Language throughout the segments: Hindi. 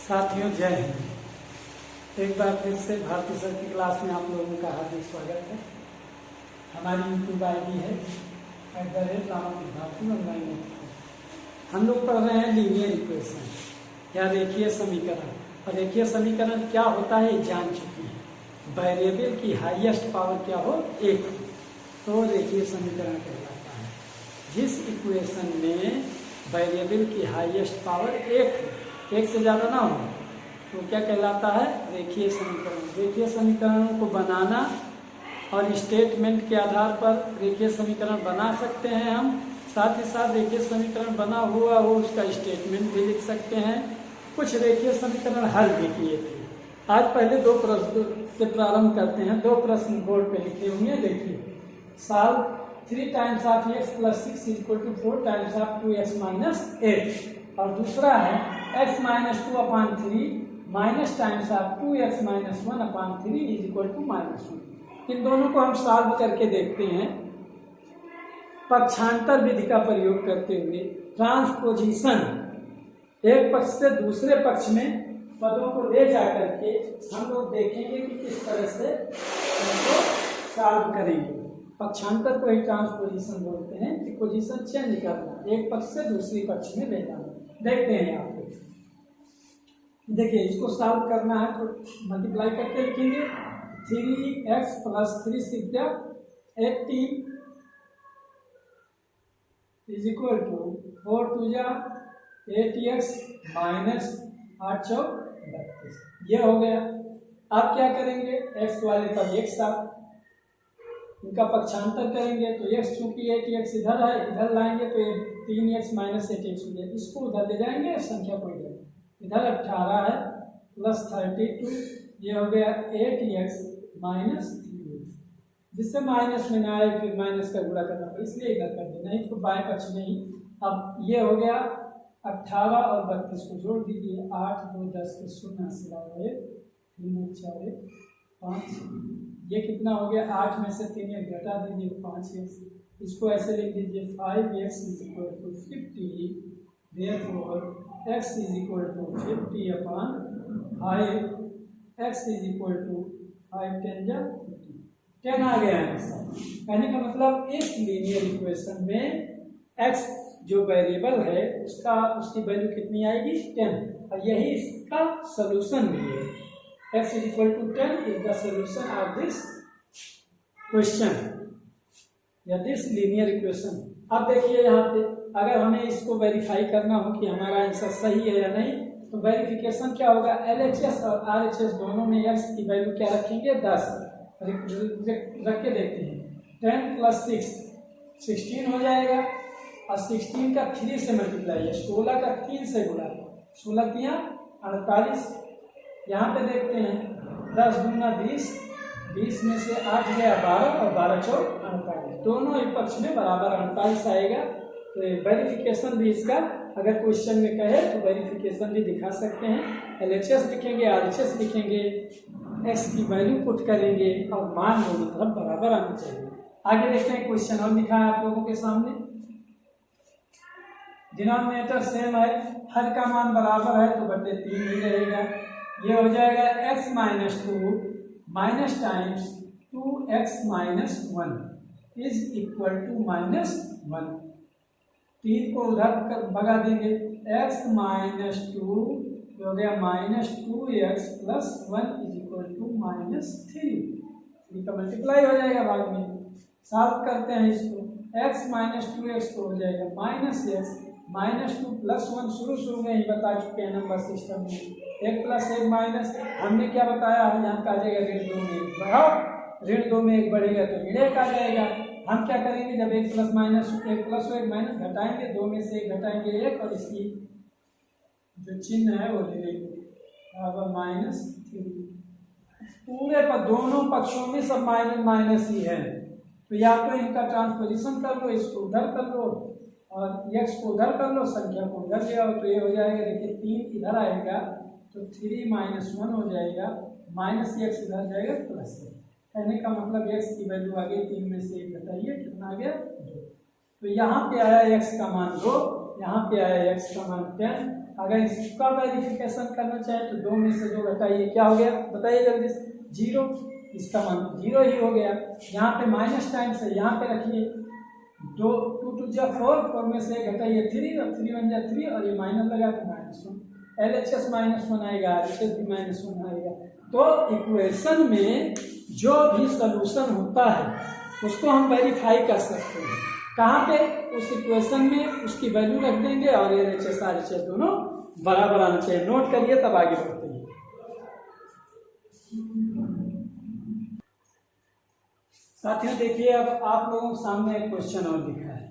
साथियों जय हिंद। एक बार फिर से भारती सर की क्लास में आप लोगों का हार्दिक स्वागत है। हमारी यूट्यूब ID है @रामाभारती ऑनलाइन। हम लोग पढ़ रहे हैं लीनियर इक्वेशन या रेखीय समीकरण। और रेखीय समीकरण क्या होता है ये जान चुकी है। वेरिएबल की हाईएस्ट पावर क्या हो, एक हो, तो रेखीय समीकरण कहलाता है। जिस इक्वेशन में वेरिएबल की हाईएस्ट पावर एक हो, एक से ज़्यादा ना हो, तो क्या कहलाता है, रेखीय समीकरण। रेखीय समीकरणों को बनाना और स्टेटमेंट के आधार पर रेखीय समीकरण बना सकते हैं हम। साथ ही साथ रेखीय समीकरण बना हुआ हो उसका स्टेटमेंट भी लिख सकते हैं। कुछ रेखीय समीकरण हल भी किए थे। आज पहले दो प्रश्न से प्रारंभ करते हैं। दो प्रश्न बोर्ड पे लिखे होंगे, देखिए। Solve 3 times of x + 6 = 4 times of 2x - 8। और दूसरा है x - 2/3 minus times of 2x - 1/3 = -1। इन दोनों को हम सॉल्व करके देखते हैं। पक्षांतर विधि का प्रयोग करते हुए ट्रांसपोजिशन, एक पक्ष से दूसरे पक्ष में पदों को ले जाकर के हम लोग देखेंगे कि किस तरह से इनको सॉल्व करेंगे। पक्षांतर को ही ट्रांसपोजिशन बोलते हैं कि पोजीशन चेंज करना, एक पक्ष से दूसरी पक्ष में ले जाना। देखते हैं यहाँ पे, देखिए इसको सॉल्व करना है तो मल्टीप्लाई करके लिखेंगे। 3x + 3 × 18 = 4 × 2 = 8x - 8 × 4 = 32। ये हो गया। अब क्या करेंगे, x वाले पर एक साथ इनका पक्षांतर करेंगे तो x चूंकि 8x इधर है, इधर लाएंगे तो 3x - 8x हो गया। इसको उधर ले जाएंगे, संख्या को इधर 18 है +32, ये हो गया 8x - 3x। जिससे माइनस में ना आए फिर माइनस का गुणा करना पड़े, इसलिए इधर कर देना, नहीं तो बाएं पक्ष में ही। अब ये हो गया 18 और 32 को जोड़ दीजिए। 8 2 10 के 0 सिवाय 1 3 4 1 5। ये कितना हो गया, 8 में से 3 एक घटा दीजिए 5x। इसको ऐसे लिख दीजिए 5x = 50। Therefore x = 50/5, x = 5 × 10 = 10 आ गया आंसर। कहने का मतलब इस लीनियर इक्वेशन में x जो वेरिएबल है उसकी वैल्यू कितनी आएगी, 10। और यही इसका सॉल्यूशन भी है। x = 10 is the solution of this question या दिस लीनियर इक्वेशन। अब देखिए यहाँ पे अगर हमें इसको वेरीफाई करना हो कि हमारा आंसर सही है या नहीं, तो वेरिफिकेशन क्या होगा, LHS और RHS दोनों में x की वैल्यू क्या रखेंगे, 10 रख के देखते हैं। 10 + 6 16 हो जाएगा और 16 का 3 से मल्टीप्लाई है, 16 का 3 से गुणा, 16 × 3 = 48। यहाँ पे देखते हैं 10 दूना 20, 20 में से 8 गया 12 और 12 × 4 = 48। दोनों ही पक्ष में बराबर 48 आएगा। तो वेरिफिकेशन भी इसका अगर क्वेश्चन में कहे तो वेरिफिकेशन भी दिखा सकते हैं। LHS लिखेंगे, RHS लिखेंगे, x की वैल्यू पुट करेंगे और मान दोनों तरफ बराबर आना चाहिए। आगे देखते हैं, क्वेश्चन और लिखा है आप लोगों के सामने। डिनोमिनेटर सेम है, हर का मान बराबर है तो बटे 3 ही रहेगा। ये हो जाएगा x - 2 माइनस टाइम्स 2x - 1 = -1। 3 को उधर भगा देंगे, x - 2 हो गया -2x + 1 = -3। 3 का मल्टीप्लाई हो जाएगा बाद में। सॉल्व करते हैं इसको, x - 2x को हो जाएगा -x -2 + 1। शुरू में ही बता चुके हैं नंबर सिस्टम में, 1 + 1 माइनस, हमने क्या बताया है, यहाँ का आ जाएगा ऋण 2 में 1 बढ़ाओ, ऋण 2 में 1 बढ़ेगा तो ऋण 1 आ जाएगा। हम क्या करेंगे, जब 1 + 1 माइनस घटाएंगे, 2 में से 1 घटाएंगे 1 और इसकी जो चिन्ह है वो ले लेंगे -3। पूरे पर दोनों पक्षों में सब माइनस ही है, तो या तो इनका ट्रांसपोजिशन कर लो, इसको उधर कर लो और x को उधर कर लो, संख्या को उधर ले आओ, तो ये हो जाएगा। देखिए 3 इधर आएगा तो 3 - 1 हो जाएगा, -x इधर जाएगा +1। कहने का मतलब x की वैल्यू आ गई, 3 में से 1 घटाइए, कितना आ गया, 2। तो यहाँ पे आया x का मान 2, यहाँ पे आया x का मान 10 अगर इसका वेरिफिकेशन करना चाहे तो 2 में से 2 घटाइए, क्या हो गया बताइए जल्दी से, 0। इसका मान 0 ही हो गया। यहाँ पे माइनस टाइम से यहाँ पे रखिए, 2 2 2 जा 4, 4 में से घटाइए 3 और 3 1 जा 3 और ये माइनस लगा तो -1, LHS -1 आएगा, RHS भी -1 आएगा। तो इक्वेशन में जो भी सोल्यूशन होता है उसको हम वेरीफाई कर सकते हैं। कहाँ पे? उस इक्वेशन में उसकी वैल्यू रख देंगे और LHS RHS दोनों बराबर आना चाहिए। नोट करिए तब आगे बढ़ते हैं। साथियों देखिए, अब आप लोगों के सामने एक क्वेश्चन और दिखा है।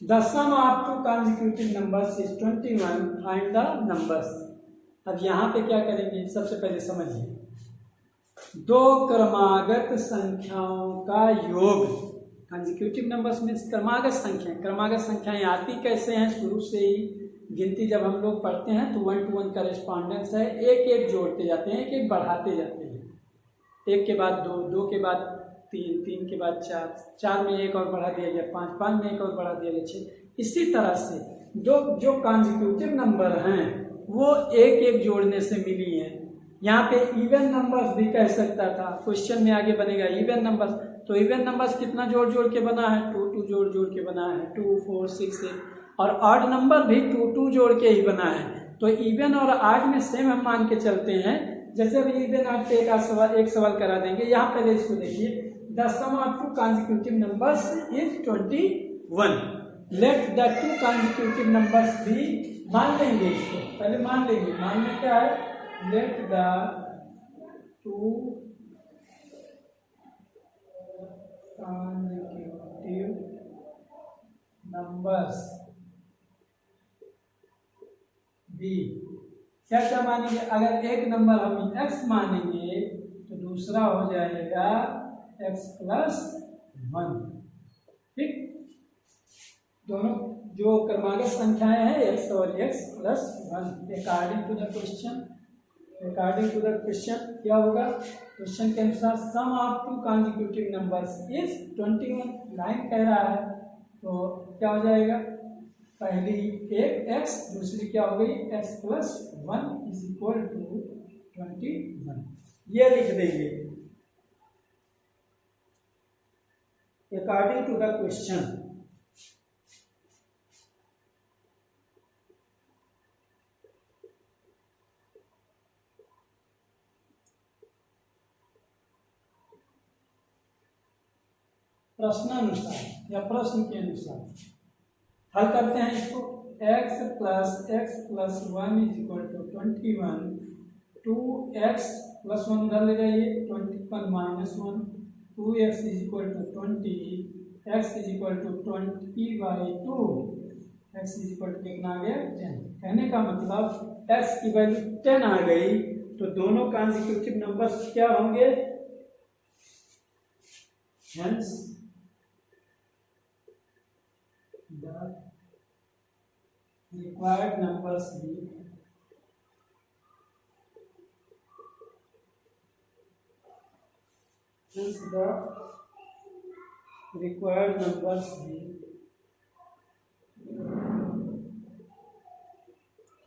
The sum of 2 consecutive numbers is 21, find the numbers. अब यहाँ पे क्या करेंगे, सबसे पहले समझिए, 2 क्रमागत संख्याओं का योग। कंसेक्यूटिव नंबर्स में क्रमागत संख्याएं आती कैसे हैं? शुरू से ही गिनती जब हम लोग पढ़ते हैं तो 1 to 1 करेस्पॉन्डेंस है, एक एक जोड़ते जाते हैं, एक एक बढ़ाते जाते हैं, 1 के बाद 2, 2 के बाद 3, 3 के बाद 4, 4 में एक और बढ़ा दिया गया 5, 5 में एक और बढ़ा दिया गया 6। इसी तरह से जो कंसेक्यूटिव नंबर हैं वो एक एक जोड़ने से मिली हैं। यहाँ पे इवन नंबर्स भी कह सकता था, क्वेश्चन में आगे बनेगा इवन नंबर्स। तो इवन नंबर्स कितना जोड़ जोड़ के बना है? 2 2 जोड़ जोड़ के बना है, 2 4 6 8। और ऑड नंबर भी 2 2 जोड़ के ही बना है। तो इवन और ऑड में सेम हम मान के चलते हैं। जैसे अभी इवन ऑड पे एक सवाल करा देंगे। यहाँ पहले इसको देखिए, the sum of 2 consecutive numbers is 21। Let the 2 consecutive numbers भी, मान लेंगे इसको, पहले मान लेंगे। मानना क्या है? लेट द 2 consecutive numbers भी, क्या क्या मानेंगे? अगर एक नंबर हम x मानेंगे तो दूसरा हो जाएगा x + 1। ठीक, दोनों जो क्रमागत संख्याएं हैं x और x + 1। According to the question क्या होगा? क्वेश्चन के अनुसार sum of 2 consecutive numbers is 21। Line कह रहा है तो क्या हो जाएगा? पहली एक x, दूसरी क्या हो गई? x + 1 = 21। ये लिख देंगे अकॉर्डिंग टू द क्वेश्चन। प्रश्नानुसार या प्रश्न के अनुसार हल करते हैं इसको। x + x + 1 = 21, 2x + 1 उधर ले जाइए, 21 - 1, 2x = 20, x = 20/2, x कितना आ गया? 10। कहने का मतलब x की वैल्यू 10 आ गई तो दोनों कंसेक्यूटिव नंबर्स क्या होंगे? Hence the required numbers be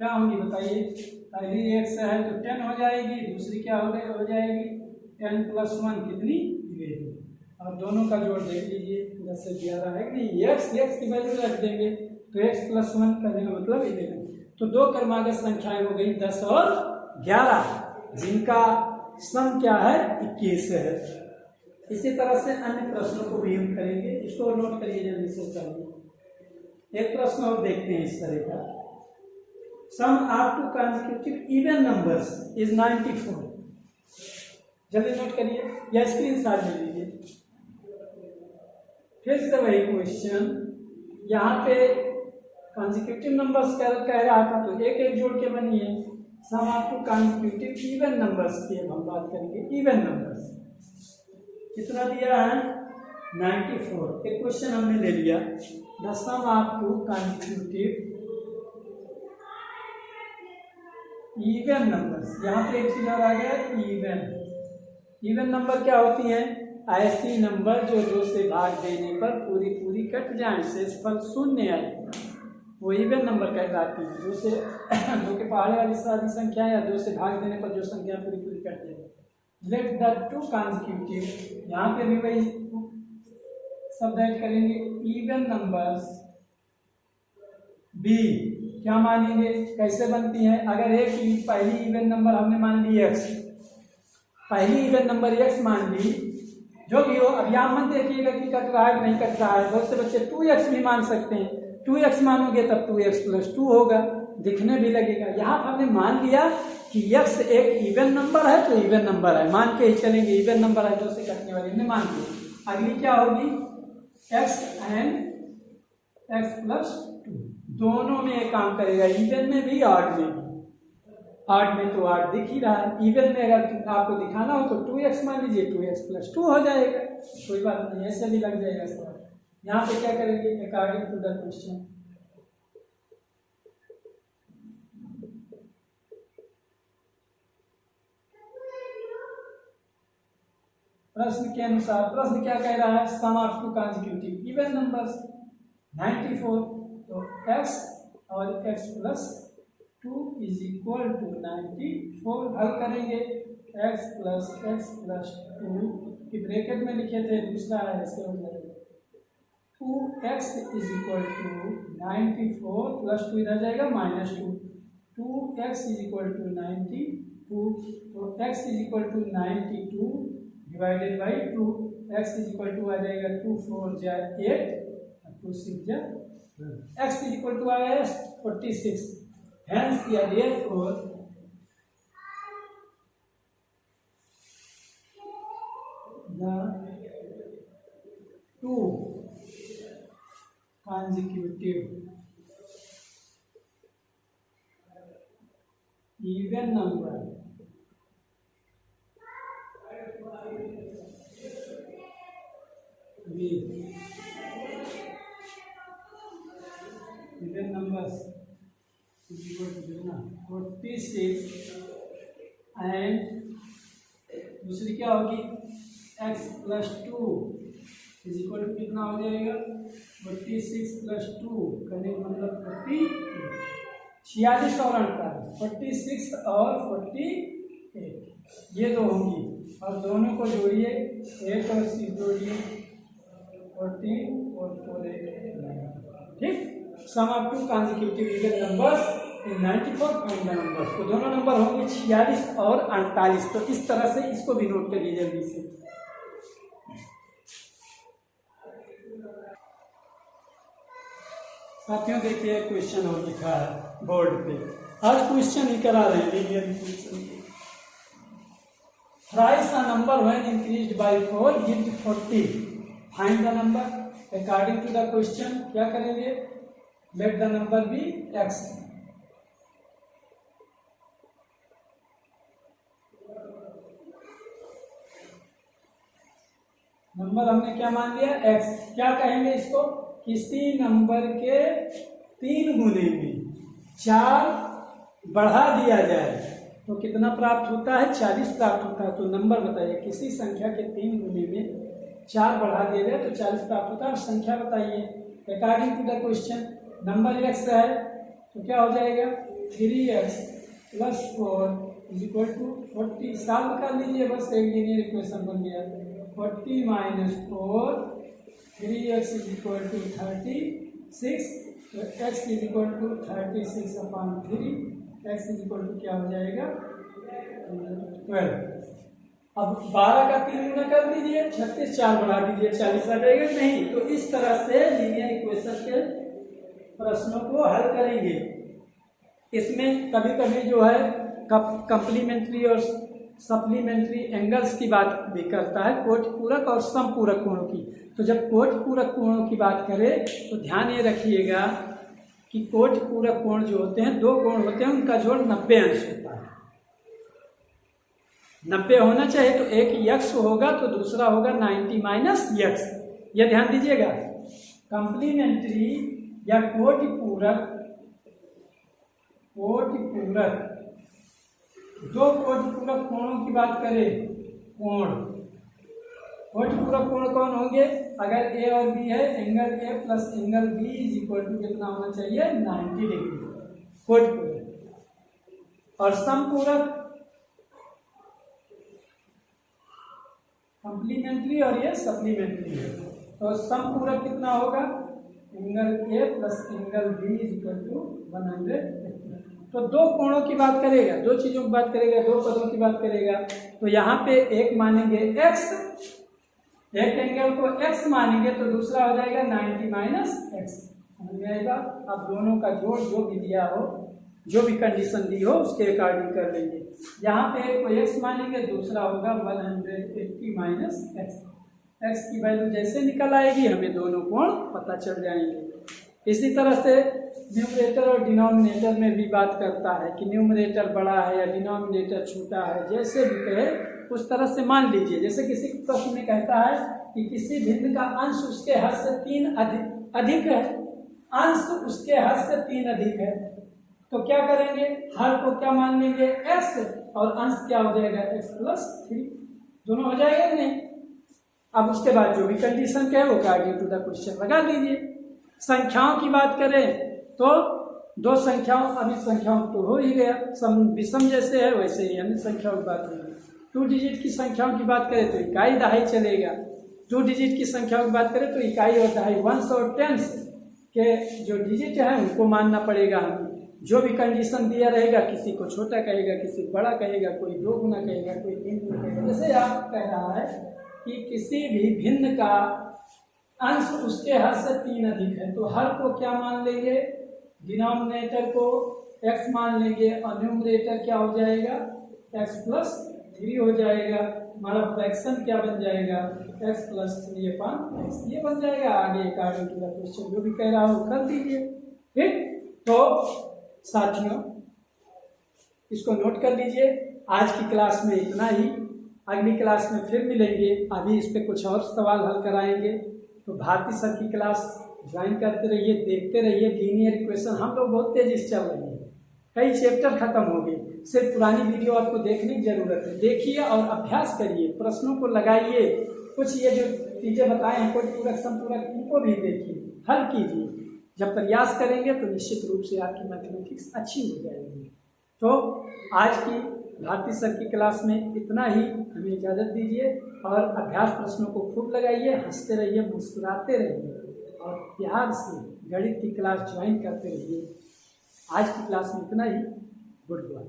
क्या होंगी बताइए? पहली x है तो 10 हो जाएगी, दूसरी क्या हो जाएगी? 10 + 1 कितनी? 11। और दोनों का जोड़ देख लीजिए, 10 से 11 है कि नहीं? x की वैल्यू रख देंगे तो x + 1 करने का मतलब 11। तो 2 क्रमागत संख्याएं हो गई 10 और 11, जिनका सम क्या है? 21 है। इसी तरह से अन्य प्रश्नों को भी हम करेंगे। इसको नोट करिए जल्दी से। चाहिए एक प्रश्न और देखते हैं इस तरह का। सम of 2 consecutive even numbers is 94। जल्दी नोट करिए या स्क्रीनशॉट ले लीजिए। फिर से वही क्वेश्चन, यहाँ पे कंसेक्यूटिव नंबर्स कह रहा था तो एक एक जोड़ के बनी है। Sum of 2 consecutive even numbers की अब हम बात करेंगे। इवन नंबर्स कितना दिया है? 94। एक क्वेश्चन हमने ले लिया, the sum of 2 consecutive even numbers. यहाँ पे एक चीज और आ गया, इवन नंबर क्या होती हैं? ऐसी नंबर जो 2 से भाग देने पर पूरी कट जाए, शेषफल 0 आए। वो इवन नंबर कहलाती है। दो से दो के पहाड़े वाली सारी संख्या या दो से भाग देने पर जो संख्या पूरी पूरी करते हैं। लेट द टू कॉन्जिक्यूटिव, यहाँ पे भी वही शब्द ऐड करेंगे, इवन नंबर्स बी, क्या मानेंगे, कैसे बनती है। अगर एक पहली इवन नंबर हमने मान ली x, पहली इवन नंबर x मान ली, जो भी हो, अब यहाँ मत देखिएगा कि कट रहा है कि नहीं कट रहा है। बहुत से बच्चे 2x भी मान सकते हैं, 2x मानोगे तब 2x + 2 होगा, दिखने भी लगेगा। यहाँ हमने मान लिया कि x एक इवन नंबर है तो इवन नंबर है, मान के ही चलेंगे, इवन नंबर है, दो से कटने वाली हमने मान लिया। अगली क्या होगी, x and x + 2, दोनों में एक काम करेगा, इवन में भी ऑड में भी। ऑड में तो 8 दिख ही रहा है, इवन में अगर आपको दिखाना हो तो 2x मान लीजिए, 2x + 2 हो जाएगा, कोई बात नहीं, ऐसे भी लग जाएगा सवाल। यहाँ पे क्या करेंगे, अकॉर्डिंग टू द क्वेश्चन, प्रश्न के अनुसार, प्रश्न क्या कह रहा है, sum of two consecutive even numbers 94, तो x और x + 2 = 94। हल करेंगे, x + x + 2 की ब्रैकेट में लिखे थे, दूसरा है, ऐसे हो जाएगा 2x = 94 + 2 इधर जाएगा -2, 2x = 92, तो x = 92 डिवाइडेड बाई 2, x = आ जाएगा 2 4 जा 8, 2 6 जा, x = आया 46। Hence या therefore the two consecutive even number with even numbers = 46 and दूसरी क्या होगी, x + 2 = कितना हो जाएगा, 46 + 2 करने का मतलब 46 और 48, 46 और 48 ये दो होंगी, और दोनों को जोड़िए, 8 और 6 जोड़िए, 14 और 4 ठीक। Sum of two consecutive even numbers in 94 find the numbers, तो दोनों नंबर होंगे 46 और 48। तो इस तरह से इसको भी नोट करिए जल्दी से। साथियों देखिए क्वेश्चन और लिखा है बोर्ड पे, आज क्वेश्चन ही करा रहे हैं linear equation. Thrice a number when increased by 4 gives 40, find the number according to the question. क्या करेंगे, let the number be x, number हमने क्या मान लिया x, क्या कहेंगे इसको, किसी नंबर के 3 गुने में 4 बढ़ा दिया जाए तो कितना प्राप्त होता है, 40 प्राप्त होता है। तो नंबर बताइए, किसी संख्या के 3 गुने में 4 बढ़ा दिया जाए तो 40 प्राप्त होता है, संख्या बताइए according to the question. Number x है तो क्या हो जाएगा, 3x + 4 = 40, सॉल्व कर लीजिए, बस एक लीनियर इक्वेशन बन गया। 40 - 4, 3x = 36, तो x = 36/3, x = क्या हो जाएगा 12। अब 12 का 3 गुना कर दीजिए, 36, 4 बढ़ा दीजिए, 40 आ जाएगा नहीं। तो इस तरह से लीनियर इक्वेशन के प्रश्नों को हल करेंगे। इसमें कभी कभी जो है कंप्लीमेंट्री और सप्लीमेंट्री एंगल्स की बात भी करता है, कोटि पूरक और समपूरक कोणों की। तो जब कोटि पूरक कोणों की बात करें तो ध्यान ये रखिएगा कि कोटि पूरक कोण जो होते हैं, 2 कोण होते हैं, उनका जोड़ 90 अंश होता है। 90 होना चाहिए, तो एक यक्स होगा तो दूसरा होगा 90 - यक्स, यह ध्यान दीजिएगा। कंप्लीमेंट्री या कोटि पूरक 2 कोटि पूरक कोणों की बात करें, कोण पूरक कोण कौन होंगे? अगर ए और बी है, angle A plus angle B is equal to कितना होना चाहिए? 90 डिग्री पूरक। और समपूरक कंप्लीमेंट्री और ये सप्लीमेंट्री है, तो समपूरक कितना होगा? Angle A plus angle B is equal to 180। तो दो कोणों की बात करेगा, दो चीजों की बात करेगा, दो पदों की बात करेगा। तो यहाँ पे एक मानेंगे x, एक एंगल को x मानेंगे तो दूसरा हो जाएगा 90 माइनस एक्स। समझ में आएगा? अब दोनों का जोड़ जो भी दिया हो, जो भी कंडीशन दी हो उसके अकॉर्डिंग कर लेंगे। यहाँ पे एक को x मानेंगे, दूसरा होगा 180 माइनस एक्स। एक्स की वैल्यू जैसे निकल आएगी हमें दोनों कोण पता चल जाएंगे। इसी तरह से न्यूमरेटर और डिनोमिनेटर में भी बात करता है कि न्यूमरेटर बड़ा है या डिनोमिनेटर छोटा है, जैसे भी कहे उस तरह से मान लीजिए। जैसे किसी प्रश्न में कहता है कि किसी भिन्न का अंश उसके हद से 3 अधिक है, अंश उसके हद से 3 अधिक है, तो क्या करेंगे? हर को क्या मान लेंगे? x, और अंश क्या हो जाएगा? x plus 3। दोनों हो जाएगा कि नहीं? अब उसके बाद जो भी कंडीशन कहे वो अकॉर्डिंग टू द क्वेश्चन लगा दीजिए। संख्याओं की बात करें तो दो संख्याओं, अभी संख्याओं तो हो ही गया, विषम जैसे है वैसे ही अन्य संख्याओं की बात करें। 2 डिजिट की संख्याओं की बात करें तो इकाई दहाई चलेगा। 2 डिजिट की संख्याओं की बात करें तो इकाई और दहाई, वंस और टेंस के जो डिजिट है उनको मानना पड़ेगा हमें। जो भी कंडीशन दिया रहेगा, किसी को छोटा कहेगा, किसी को बड़ा कहेगा, कोई 2 गुना कहेगा, कोई 3 गुना कहेगा। जैसे आप कह रहा है कि किसी भी भिन्न का अंश उसके हद से 3 अधिक है, तो हर को क्या मान लेंगे? डिनोमिनेटर को x मान लेंगे और न्यूमरेटर क्या हो जाएगा? x प्लस 3 हो जाएगा। हमारा फ्रैक्शन क्या बन जाएगा? x प्लस 3/x ये बन जाएगा। आगे अकॉर्डिंग टू द क्वेश्चन जो भी कह रहा हो कर दीजिए। ठीक, तो साथियों इसको नोट कर लीजिए। आज की क्लास में इतना ही, अगली क्लास में फिर मिलेंगे। अभी इस पे कुछ और सवाल हल कराएंगे। तो भारती सर की क्लास ज्वाइन करते रहिए, देखते रहिए। लीनियर इक्वेशन हम लोग बहुत तेजी से चल रहे हैं, कई चैप्टर खत्म हो गए। सिर्फ पुरानी वीडियो आपको देखने की जरूरत है, देखिए और अभ्यास करिए, प्रश्नों को लगाइए। कुछ ये जो चीजें बताए हैं कोटि पूरक, समपूरक, इनको भी देखिए, हल कीजिए। जब प्रयास करेंगे तो निश्चित रूप से आपकी मैथमेटिक्स अच्छी हो जाएगी। तो आज की भारती सर की क्लास में इतना ही, हमें इजाज़त दीजिए और अभ्यास प्रश्नों को खूब लगाइए, हंसते रहिए, मुस्कुराते रहिए और प्यार से गणित की क्लास ज्वाइन करते रहिए। आज की क्लास में इतना ही। Good bye.